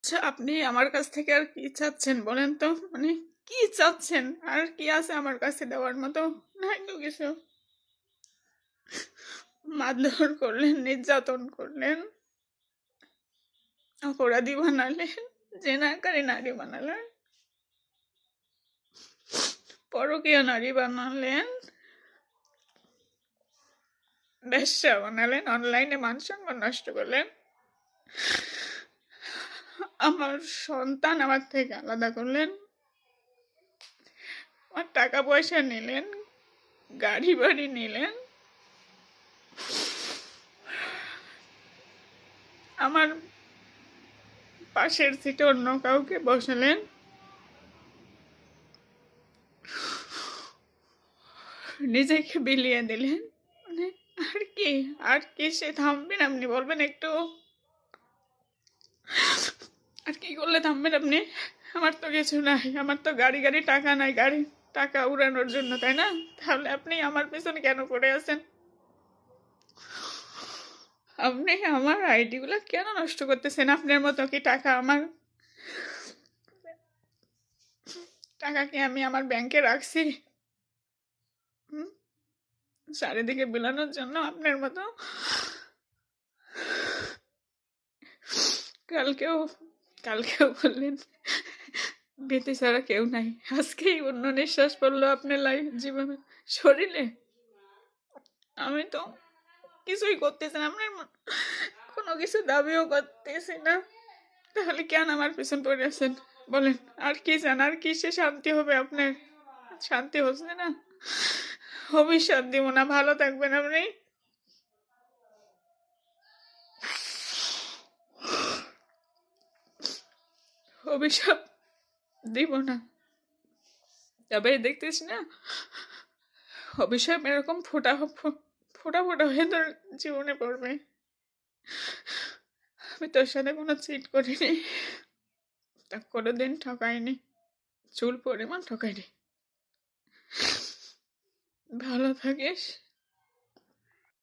আচ্ছা, আপনি আমার কাছ থেকে আর কি চাচ্ছেন বলেন তো? মানে কি চাচ্ছেন? আর কি আছে আমার কাছে দেওয়ার মতো? নাই তো কিছু। মারধর করলেন, নির্যাতন করলেন, অপরাধী বানালেন, জেনাকারী নারী বানালেন, পরকীয়া নারী বানালেন, বেশ্যা বানালেন, অনলাইনে মান সম্মান নষ্ট করলেন, আমার সন্তান আমার থেকে আলাদা করলেন, আমার টাকা পয়সা নিলেন, গাড়ি বাড়ি নিলেন, আমার পাশের সিটে অন্য কাউকে বসালেন, নিজেকে বিলিয়ে দিলেন। মানে আর কি, আর কি সে থামবেন? আপনি বলবেন একটু, আর কি করলে থামবেন আপনি? আমার তো কিছু নাই, আমার তো গাড়ি গাড়ি টাকা নাই, গাড়ি টাকা উড়ানোর জন্য, তাই না? তাহলে আপনি আমার পেছনে কেন পড়ে আছেন? আপনি আমার আইডি গুলা কেন নষ্ট করতেছেন? আপনার মতো কি টাকা আমার, টাকা কি আমি আমার ব্যাংকে রাখছি হুম? চারিদিকে বিলানোর জন্য আপনার মতো? কালকেও কালকেও বললেন ভীতি ছাড়া কেউ নাই, আজকেই অন্য নিঃশ্বাস পড়লো আপনার লাইফ জীবনে, শরীরে। আমি তো কিছুই করতেছি না, আপনার কোনো কিছু দাবিও করতেছি না, তাহলে কেন আমার পিছন পড়ে আছেন বলেন? আর কি চান? আর কি সে শান্তি হবে আপনার? শান্তি হচ্ছে না, অভিশাপ দিব না, ভালো থাকবেন আপনি। অভিশাপ দিব না, তবে দেখতেছি না অভিশাপ এরকম ফোটা ফোটা ফোটা হয়ে তোর জীবনে পড়বে। আমি তোর সাথে কোনো চিট করিনি, তা কোনোদিন ঠকাইনি, চুল পরিমাণ ঠকাইনি। ভালো থাকিস।